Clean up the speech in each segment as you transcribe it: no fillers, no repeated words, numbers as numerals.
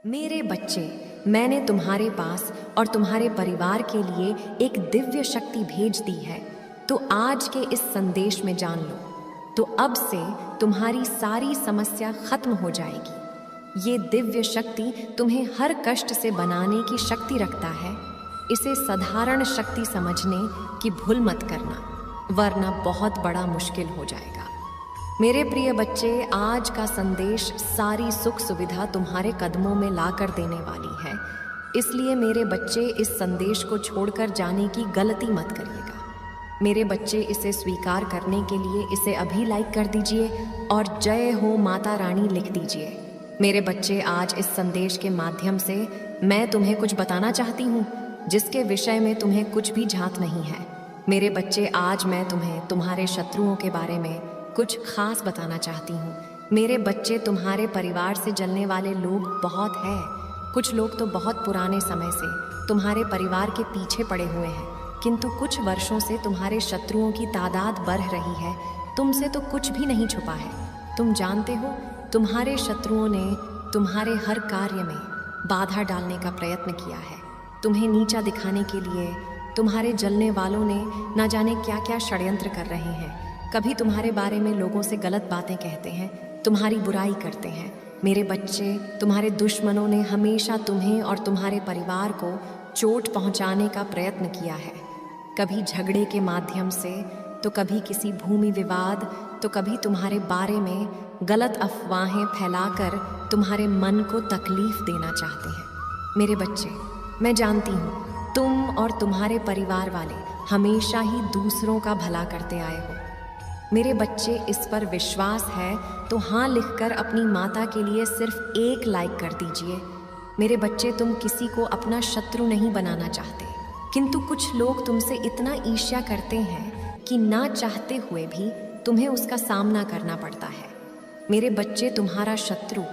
मेरे बच्चे, मैंने तुम्हारे पास और तुम्हारे परिवार के लिए एक दिव्य शक्ति भेज दी है, तो आज के इस संदेश में जान लो, तो अब से तुम्हारी सारी समस्या खत्म हो जाएगी। ये दिव्य शक्ति तुम्हें हर कष्ट से बनाने की शक्ति रखता है। इसे साधारण शक्ति समझने की भूल मत करना, वरना बहुत बड़ा मुश्किल हो जाएगा। मेरे प्रिय बच्चे, आज का संदेश सारी सुख सुविधा तुम्हारे कदमों में ला कर देने वाली है। इसलिए मेरे बच्चे, इस संदेश को छोड़कर जाने की गलती मत करिएगा। मेरे बच्चे, इसे स्वीकार करने के लिए इसे अभी लाइक कर दीजिए और जय हो माता रानी लिख दीजिए। मेरे बच्चे, आज इस संदेश के माध्यम से मैं तुम्हें कुछ बताना चाहती हूँ जिसके विषय में तुम्हें कुछ भी झांक नहीं है। मेरे बच्चे, आज मैं तुम्हें तुम्हारे शत्रुओं के बारे में कुछ खास बताना चाहती हूँ। मेरे बच्चे, तुम्हारे परिवार से जलने वाले लोग बहुत हैं। कुछ लोग तो बहुत पुराने समय से तुम्हारे परिवार के पीछे पड़े हुए हैं, किंतु कुछ वर्षों से तुम्हारे शत्रुओं की तादाद बढ़ रही है। तुमसे तो कुछ भी नहीं छुपा है। तुम जानते हो, तुम्हारे शत्रुओं ने तुम्हारे हर कार्य में बाधा डालने का प्रयत्न किया है। तुम्हें नीचा दिखाने के लिए तुम्हारे जलने वालों ने न जाने क्या क्या षड्यंत्र कर रहे हैं। कभी तुम्हारे बारे में लोगों से गलत बातें कहते हैं, तुम्हारी बुराई करते हैं। मेरे बच्चे, तुम्हारे दुश्मनों ने हमेशा तुम्हें और तुम्हारे परिवार को चोट पहुंचाने का प्रयत्न किया है। कभी झगड़े के माध्यम से, तो कभी किसी भूमि विवाद, तो कभी तुम्हारे बारे में गलत अफवाहें फैलाकर तुम्हारे मन को तकलीफ देना चाहते हैं। मेरे बच्चे, मैं जानती हूँ तुम और तुम्हारे परिवार वाले हमेशा ही दूसरों का भला करते आए हो। मेरे बच्चे, इस पर विश्वास है तो हाँ लिखकर अपनी माता के लिए सिर्फ एक लाइक कर दीजिए। मेरे बच्चे, तुम किसी को अपना शत्रु नहीं बनाना चाहते, किंतु कुछ लोग तुमसे इतना ईर्ष्या करते हैं कि ना चाहते हुए भी तुम्हें उसका सामना करना पड़ता है। मेरे बच्चे, तुम्हारा शत्रु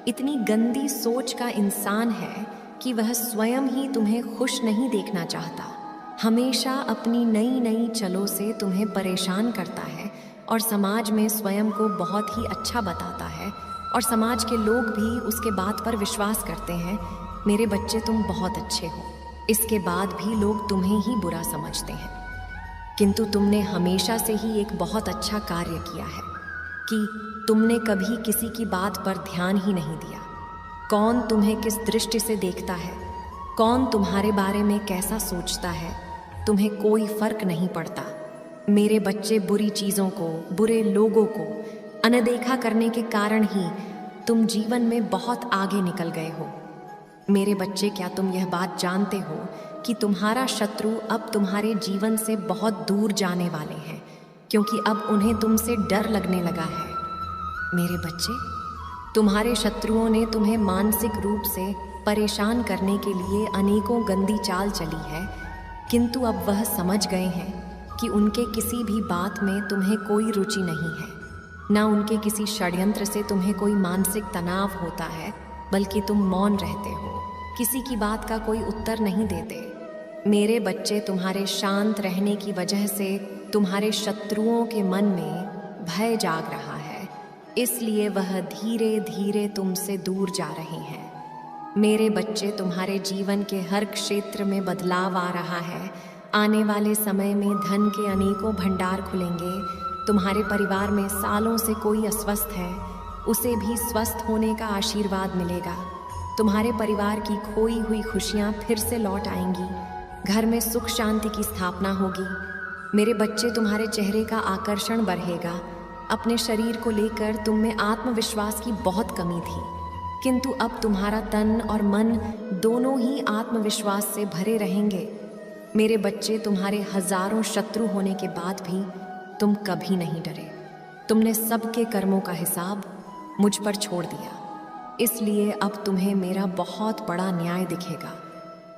इतनी गंदी सोच का इंसान है कि वह स्वयं ही तुम्हें खुश नहीं देखना चाहता। हमेशा अपनी नई नई चलों से तुम्हें परेशान करता है और समाज में स्वयं को बहुत ही अच्छा बताता है, और समाज के लोग भी उसके बात पर विश्वास करते हैं। मेरे बच्चे, तुम बहुत अच्छे हो, इसके बाद भी लोग तुम्हें ही बुरा समझते हैं, किंतु तुमने हमेशा से ही एक बहुत अच्छा कार्य किया है कि तुमने कभी किसी की बात पर ध्यान ही नहीं दिया। कौन तुम्हें किस दृष्टि से देखता है, कौन तुम्हारे बारे में कैसा सोचता है, तुम्हें कोई फर्क नहीं पड़ता। मेरे बच्चे, बुरी चीज़ों को, बुरे लोगों को अनदेखा करने के कारण ही तुम जीवन में बहुत आगे निकल गए हो। मेरे बच्चे, क्या तुम यह बात जानते हो कि तुम्हारा शत्रु अब तुम्हारे जीवन से बहुत दूर जाने वाले हैं, क्योंकि अब उन्हें तुमसे डर लगने लगा है। मेरे बच्चे, तुम्हारे शत्रुओं ने तुम्हें मानसिक रूप से परेशान करने के लिए अनेकों गंदी चाल चली है, किंतु अब वह समझ गए हैं कि उनके किसी भी बात में तुम्हें कोई रुचि नहीं है, ना उनके किसी षड्यंत्र से तुम्हें कोई मानसिक तनाव होता है, बल्कि तुम मौन रहते हो, किसी की बात का कोई उत्तर नहीं देते। मेरे बच्चे, तुम्हारे शांत रहने की वजह से तुम्हारे शत्रुओं के मन में भय जाग रहा है, इसलिए वह धीरे धीरे तुमसे दूर जा रहे हैं। मेरे बच्चे, तुम्हारे जीवन के हर क्षेत्र में बदलाव आ रहा है। आने वाले समय में धन के अनेकों भंडार खुलेंगे। तुम्हारे परिवार में सालों से कोई अस्वस्थ है, उसे भी स्वस्थ होने का आशीर्वाद मिलेगा। तुम्हारे परिवार की खोई हुई खुशियाँ फिर से लौट आएंगी। घर में सुख शांति की स्थापना होगी। मेरे बच्चे, तुम्हारे चेहरे का आकर्षण बढ़ेगा। अपने शरीर को लेकर तुम में आत्मविश्वास की बहुत कमी थी, किंतु अब तुम्हारा तन और मन दोनों ही आत्मविश्वास से भरे रहेंगे। मेरे बच्चे, तुम्हारे हजारों शत्रु होने के बाद भी तुम कभी नहीं डरे। तुमने सबके कर्मों का हिसाब मुझ पर छोड़ दिया, इसलिए अब तुम्हें मेरा बहुत बड़ा न्याय दिखेगा।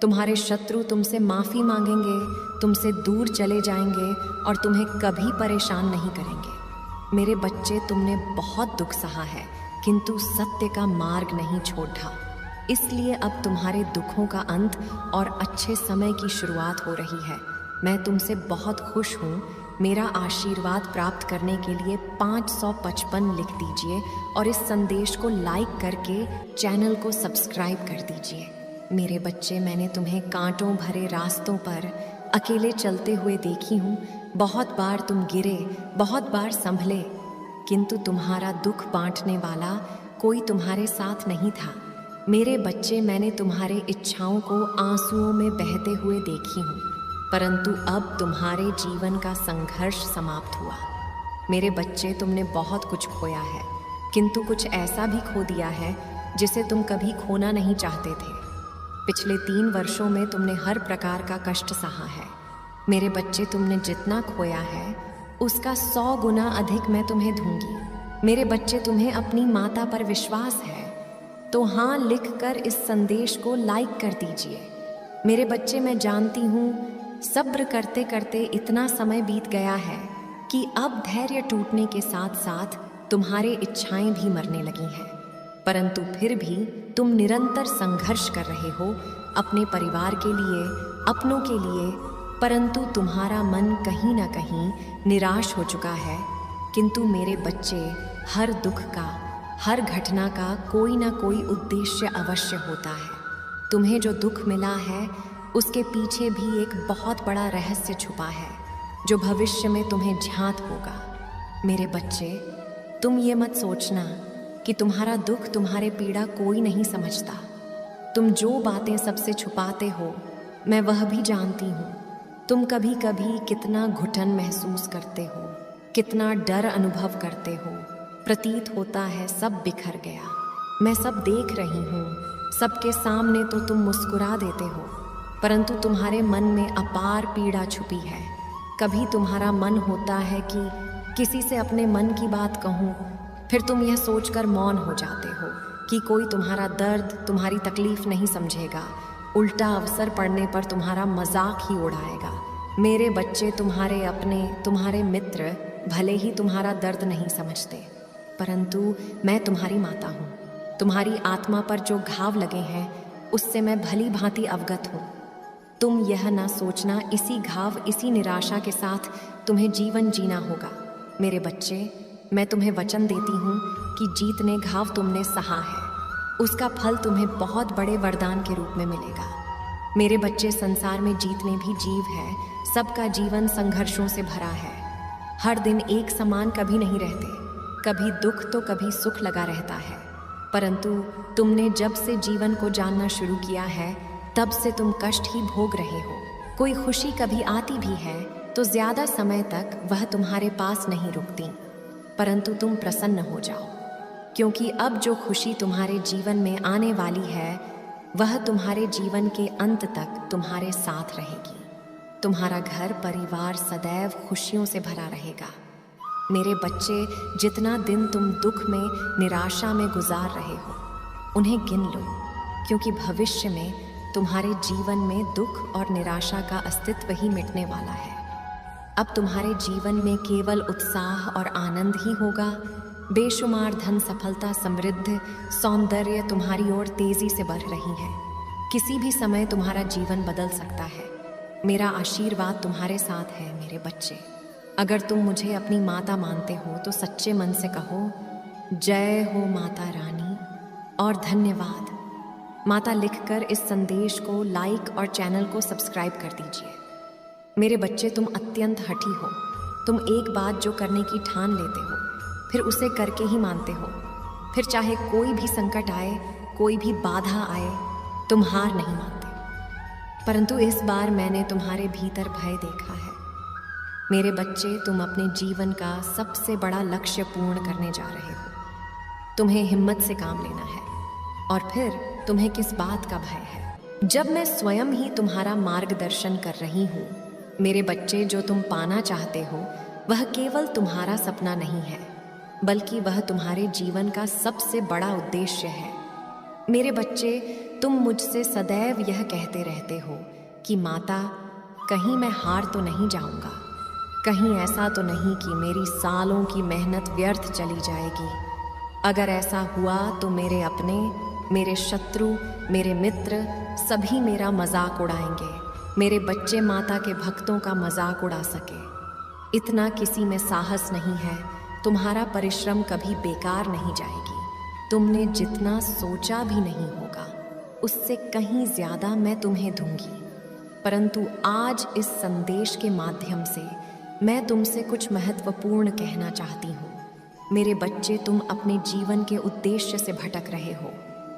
तुम्हारे शत्रु तुमसे माफ़ी मांगेंगे, तुमसे दूर चले जाएंगे और तुम्हें कभी परेशान नहीं करेंगे। मेरे बच्चे, तुमने बहुत दुख सहा है, किंतु सत्य का मार्ग नहीं छोड़ा, इसलिए अब तुम्हारे दुखों का अंत और अच्छे समय की शुरुआत हो रही है। मैं तुमसे बहुत खुश हूँ मेरा आशीर्वाद प्राप्त करने के लिए 555 लिख दीजिए और इस संदेश को लाइक करके चैनल को सब्सक्राइब कर दीजिए। मेरे बच्चे, मैंने तुम्हें कांटों भरे रास्तों पर अकेले चलते हुए देखी हूँ। बहुत बार तुम गिरे, बहुत बार संभले, किंतु तुम्हारा दुख बांटने वाला कोई तुम्हारे साथ नहीं था। मेरे बच्चे, मैंने तुम्हारे इच्छाओं को आंसुओं में बहते हुए देखी हूँ, परंतु अब तुम्हारे जीवन का संघर्ष समाप्त हुआ। मेरे बच्चे, तुमने बहुत कुछ खोया है, किंतु कुछ ऐसा भी खो दिया है जिसे तुम कभी खोना नहीं चाहते थे। पिछले 3 वर्षों में तुमने हर प्रकार का कष्ट सहा है। मेरे बच्चे, तुमने जितना खोया है उसका 100 गुना अधिक मैं तुम्हें दूंगी। मेरे बच्चे, तुम्हें अपनी माता पर विश्वास है तो हाँ लिखकर इस संदेश को लाइक कर दीजिए। मेरे बच्चे, मैं जानती हूँ सब्र करते करते इतना समय बीत गया है कि अब धैर्य टूटने के साथ साथ तुम्हारे इच्छाएं भी मरने लगी हैं, परंतु फिर भी तुम निरंतर संघर्ष कर रहे हो अपने परिवार के लिए, अपनों के लिए, परंतु तुम्हारा मन कहीं ना कहीं निराश हो चुका है। किंतु मेरे बच्चे, हर दुख का, हर घटना का कोई ना कोई उद्देश्य अवश्य होता है। तुम्हें जो दुख मिला है उसके पीछे भी एक बहुत बड़ा रहस्य छुपा है जो भविष्य में तुम्हें ज्ञात होगा। मेरे बच्चे, तुम ये मत सोचना कि तुम्हारा दुख, तुम्हारे पीड़ा कोई नहीं समझता। तुम जो बातें सबसे छुपाते हो मैं वह भी जानती हूँ। तुम कभी कभी कितना घुटन महसूस करते हो, कितना डर अनुभव करते हो। प्रतीत होता है सब बिखर गया। मैं सब देख रही हूँ। सबके सामने तो तुम मुस्कुरा देते हो, परंतु तुम्हारे मन में अपार पीड़ा छुपी है। कभी तुम्हारा मन होता है कि किसी से अपने मन की बात कहूँ, फिर तुम यह सोचकर मौन हो जाते हो कि कोई तुम्हारा दर्द, तुम्हारी तकलीफ नहीं समझेगा, उल्टा अवसर पड़ने पर तुम्हारा मजाक ही उड़ाएगा। मेरे बच्चे, तुम्हारे अपने, तुम्हारे मित्र भले ही तुम्हारा दर्द नहीं समझते, परंतु मैं तुम्हारी माता हूँ। तुम्हारी आत्मा पर जो घाव लगे हैं उससे मैं भली भांति अवगत हूँ। तुम यह ना सोचना इसी घाव, इसी निराशा के साथ तुम्हें जीवन जीना होगा। मेरे बच्चे, मैं तुम्हें वचन देती हूँ कि जितने घाव तुमने सहा है उसका फल तुम्हें बहुत बड़े वरदान के रूप में मिलेगा। मेरे बच्चे, संसार में जितने भी जीव हैं सबका जीवन संघर्षों से भरा है। हर दिन एक समान कभी नहीं रहते, कभी दुख तो कभी सुख लगा रहता है, परंतु तुमने जब से जीवन को जानना शुरू किया है तब से तुम कष्ट ही भोग रहे हो। कोई खुशी कभी आती भी है तो ज्यादा समय तक वह तुम्हारे पास नहीं रुकती, परंतु तुम प्रसन्न हो जाओ, क्योंकि अब जो खुशी तुम्हारे जीवन में आने वाली है वह तुम्हारे जीवन के अंत तक तुम्हारे साथ रहेगी। तुम्हारा घर परिवार सदैव खुशियों से भरा रहेगा। मेरे बच्चे, जितना दिन तुम दुख में, निराशा में गुजार रहे हो उन्हें गिन लो, क्योंकि भविष्य में तुम्हारे जीवन में दुख और निराशा का अस्तित्व ही मिटने वाला है। अब तुम्हारे जीवन में केवल उत्साह और आनंद ही होगा। बेशुमार धन, सफलता, समृद्धि, सौंदर्य तुम्हारी ओर तेजी से बढ़ रही है। किसी भी समय तुम्हारा जीवन बदल सकता है। मेरा आशीर्वाद तुम्हारे साथ है मेरे बच्चे। अगर तुम मुझे अपनी माता मानते हो तो सच्चे मन से कहो, जय हो माता रानी और धन्यवाद। माता लिखकर इस संदेश को लाइक और चैनल को सब्सक्राइब कर दीजिए। मेरे बच्चे, तुम अत्यंत हठी हो। तुम एक बात जो करने की ठान लेते हो फिर उसे करके ही मानते हो। फिर चाहे कोई भी संकट आए, कोई भी बाधा आए, तुम हार नहीं मानते। परंतु इस बार मैंने तुम्हारे भीतर भय देखा है। मेरे बच्चे, तुम अपने जीवन का सबसे बड़ा लक्ष्य पूर्ण करने जा रहे हो। तुम्हें हिम्मत से काम लेना है। और फिर तुम्हें किस बात का भय है जब मैं स्वयं ही तुम्हारा मार्गदर्शन कर रही हूँ। मेरे बच्चे, जो तुम पाना चाहते हो वह केवल तुम्हारा सपना नहीं है, बल्कि वह तुम्हारे जीवन का सबसे बड़ा उद्देश्य है। मेरे बच्चे, तुम मुझसे सदैव यह कहते रहते हो कि माता, कहीं मैं हार तो नहीं जाऊंगा, कहीं ऐसा तो नहीं कि मेरी सालों की मेहनत व्यर्थ चली जाएगी। अगर ऐसा हुआ तो मेरे अपने, मेरे शत्रु, मेरे मित्र सभी मेरा मजाक उड़ाएंगे। मेरे बच्चे माता के भक्तों का मजाक उड़ा सके, इतना किसी में साहस नहीं है, तुम्हारा परिश्रम कभी बेकार नहीं जाएगी। तुमने जितना सोचा भी नहीं होगा, उससे कहीं ज्यादा मैं तुम्हें दूंगी। परंतु आज इस संदेश के माध्यम से मैं तुमसे कुछ महत्वपूर्ण कहना चाहती हूँ। मेरे बच्चे, तुम अपने जीवन के उद्देश्य से भटक रहे हो।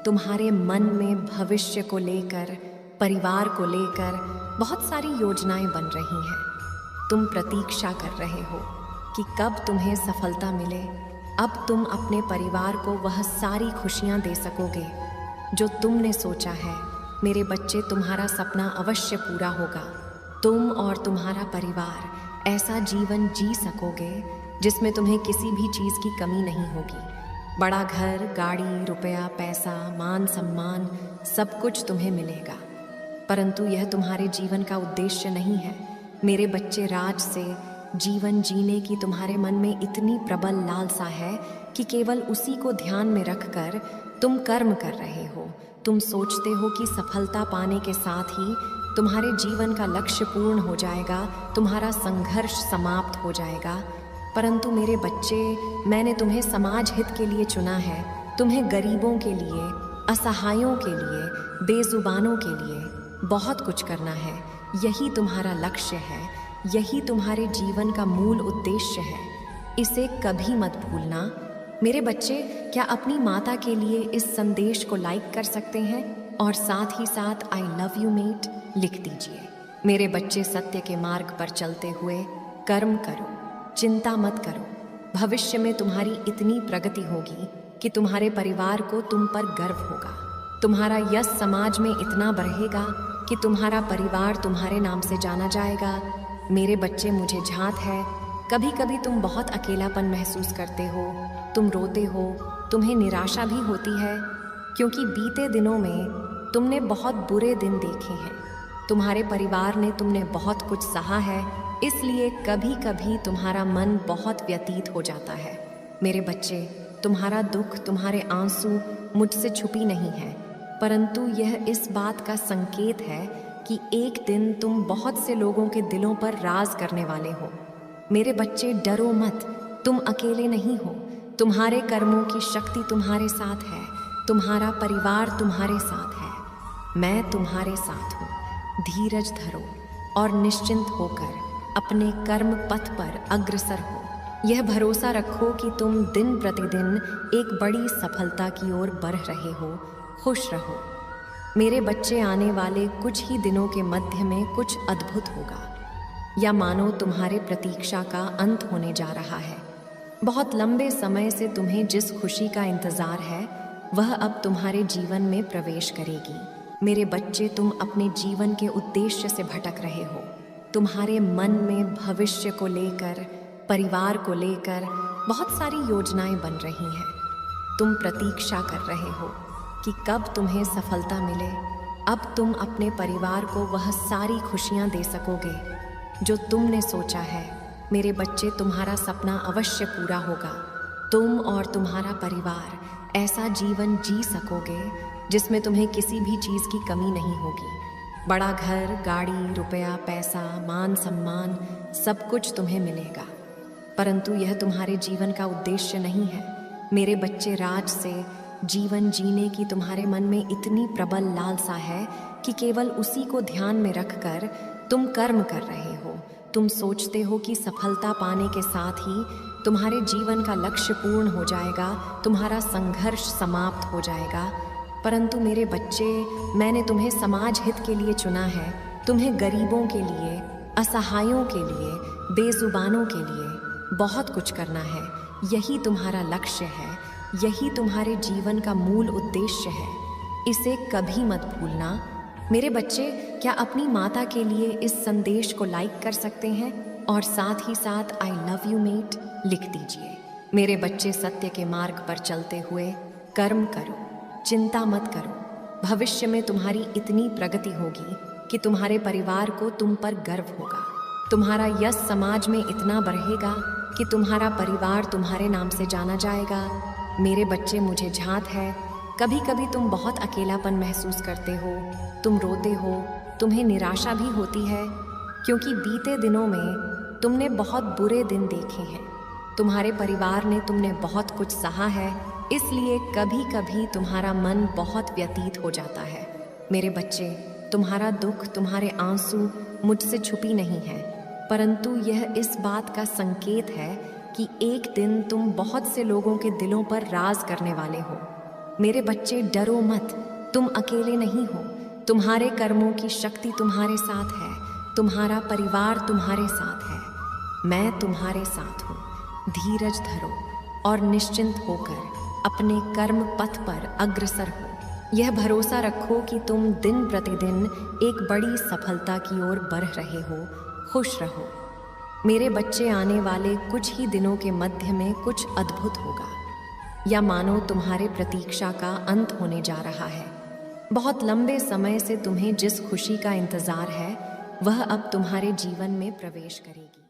तुम्हारे मन में भविष्य को लेकर, परिवार को लेकर बहुत सारी योजनाएं बन रही हैं। तुम प्रतीक्षा कर रहे हो कि कब तुम्हें सफलता मिले। अब तुम अपने परिवार को वह सारी खुशियां दे सकोगे जो तुमने सोचा है। मेरे बच्चे, तुम्हारा सपना अवश्य पूरा होगा। तुम और तुम्हारा परिवार ऐसा जीवन जी सकोगे जिसमें तुम्हें किसी भी चीज़ की कमी नहीं होगी। बड़ा घर, गाड़ी, रुपया, पैसा, मान सम्मान सब कुछ तुम्हें मिलेगा। परंतु यह तुम्हारे जीवन का उद्देश्य नहीं है। मेरे बच्चे, राज से जीवन जीने की तुम्हारे मन में इतनी प्रबल लालसा है कि केवल उसी को ध्यान में रखकर तुम कर्म कर रहे हो। तुम सोचते हो कि सफलता पाने के साथ ही तुम्हारे जीवन का लक्ष्य पूर्ण हो जाएगा, तुम्हारा संघर्ष समाप्त हो जाएगा। परंतु मेरे बच्चे, मैंने तुम्हें समाज हित के लिए चुना है। तुम्हें गरीबों के लिए, असहायों के लिए, बेजुबानों के लिए बहुत कुछ करना है। यही तुम्हारा लक्ष्य है, यही तुम्हारे जीवन का मूल उद्देश्य है। इसे कभी मत भूलना। मेरे बच्चे, क्या अपनी माता के लिए इस संदेश को लाइक कर सकते हैं और साथ ही साथ आई लव यू मेट लिख दीजिए। मेरे बच्चे, सत्य के मार्ग पर चलते हुए कर्म करो, चिंता मत करो। भविष्य में तुम्हारी इतनी प्रगति होगी कि तुम्हारे परिवार को तुम पर गर्व होगा। तुम्हारा यश समाज में इतना बढ़ेगा कि तुम्हारा परिवार तुम्हारे नाम से जाना जाएगा। मेरे बच्चे, मुझे झांत है, कभी कभी तुम बहुत अकेलापन महसूस करते हो, तुम रोते हो, तुम्हें निराशा भी होती है, क्योंकि बीते दिनों में तुमने बहुत बुरे दिन देखे हैं। तुम्हारे परिवार ने तुमने बहुत कुछ सहा है, इसलिए कभी कभी तुम्हारा मन बहुत व्यतीत हो जाता है। मेरे बच्चे, तुम्हारा दुख, तुम्हारे आंसू मुझसे छुपी नहीं है, परंतु यह इस बात का संकेत है कि एक दिन तुम बहुत से लोगों के दिलों पर राज करने वाले हो। मेरे बच्चे, डरो मत, तुम अकेले नहीं हो। तुम्हारे कर्मों की शक्ति तुम्हारे साथ है, तुम्हारा परिवार तुम्हारे साथ है, मैं तुम्हारे साथ हूँ। धीरज धरो और निश्चिंत होकर अपने कर्म पथ पर अग्रसर हो। यह भरोसा रखो कि तुम दिन प्रतिदिन एक बड़ी सफलता की ओर बढ़ रहे हो। खुश रहो मेरे बच्चे, आने वाले कुछ ही दिनों के मध्य में कुछ अद्भुत होगा, या मानो तुम्हारे प्रतीक्षा का अंत होने जा रहा है। बहुत लंबे समय से तुम्हें जिस खुशी का इंतजार है वह अब तुम्हारे जीवन में प्रवेश करेगी। मेरे बच्चे, तुम अपने जीवन के उद्देश्य से भटक रहे हो। तुम्हारे मन में भविष्य को लेकर, परिवार को लेकर बहुत सारी योजनाएं बन रही हैं। तुम प्रतीक्षा कर रहे हो कि कब तुम्हें सफलता मिले। अब तुम अपने परिवार को वह सारी खुशियां दे सकोगे जो तुमने सोचा है। मेरे बच्चे, तुम्हारा सपना अवश्य पूरा होगा। तुम और तुम्हारा परिवार ऐसा जीवन जी सकोगे जिसमें तुम्हें किसी भी चीज़ की कमी नहीं होगी। बड़ा घर, गाड़ी, रुपया, पैसा, मान सम्मान सब कुछ तुम्हें मिलेगा। परंतु यह तुम्हारे जीवन का उद्देश्य नहीं है। मेरे बच्चे, राज से जीवन जीने की तुम्हारे मन में इतनी प्रबल लालसा है कि केवल उसी को ध्यान में रखकर तुम कर्म कर रहे हो। तुम सोचते हो कि सफलता पाने के साथ ही तुम्हारे जीवन का लक्ष्य पूर्ण हो जाएगा, तुम्हारा संघर्ष समाप्त हो जाएगा। परंतु मेरे बच्चे, मैंने तुम्हें समाज हित के लिए चुना है। तुम्हें गरीबों के लिए, असहायों के लिए, बेजुबानों के लिए बहुत कुछ करना है। यही तुम्हारा लक्ष्य है, यही तुम्हारे जीवन का मूल उद्देश्य है। इसे कभी मत भूलना। मेरे बच्चे, क्या अपनी माता के लिए इस संदेश को लाइक कर सकते हैं और साथ ही साथ आई लव यू मेट लिख दीजिए। मेरे बच्चे, सत्य के मार्ग पर चलते हुए कर्म करो, चिंता मत करो। भविष्य में तुम्हारी इतनी प्रगति होगी कि तुम्हारे परिवार को तुम पर गर्व होगा। तुम्हारा यश समाज में इतना बढ़ेगा कि तुम्हारा परिवार तुम्हारे नाम से जाना जाएगा। मेरे बच्चे, मुझे झांत है, कभी कभी तुम बहुत अकेलापन महसूस करते हो, तुम रोते हो, तुम्हें निराशा भी होती है, क्योंकि बीते दिनों में तुमने बहुत बुरे दिन देखे हैं। तुम्हारे परिवार ने तुमने बहुत कुछ सहा है, इसलिए कभी कभी तुम्हारा मन बहुत व्यतीत हो जाता है। मेरे बच्चे, तुम्हारा दुख, तुम्हारे आंसू मुझसे छुपी नहीं है, परंतु यह इस बात का संकेत है कि एक दिन तुम बहुत से लोगों के दिलों पर राज करने वाले हो। मेरे बच्चे, डरो मत, तुम अकेले नहीं हो। तुम्हारे कर्मों की शक्ति तुम्हारे साथ है, तुम्हारा परिवार तुम्हारे साथ है, मैं तुम्हारे साथ हूँ। धीरज धरो और निश्चिंत होकर अपने कर्म पथ पर अग्रसर हो। यह भरोसा रखो कि तुम दिन प्रतिदिन एक बड़ी सफलता की ओर बढ़ रहे हो। खुश रहो मेरे बच्चे, आने वाले कुछ ही दिनों के मध्य में कुछ अद्भुत होगा, या मानो तुम्हारे प्रतीक्षा का अंत होने जा रहा है। बहुत लंबे समय से तुम्हें जिस खुशी का इंतजार है वह अब तुम्हारे जीवन में प्रवेश करेगी।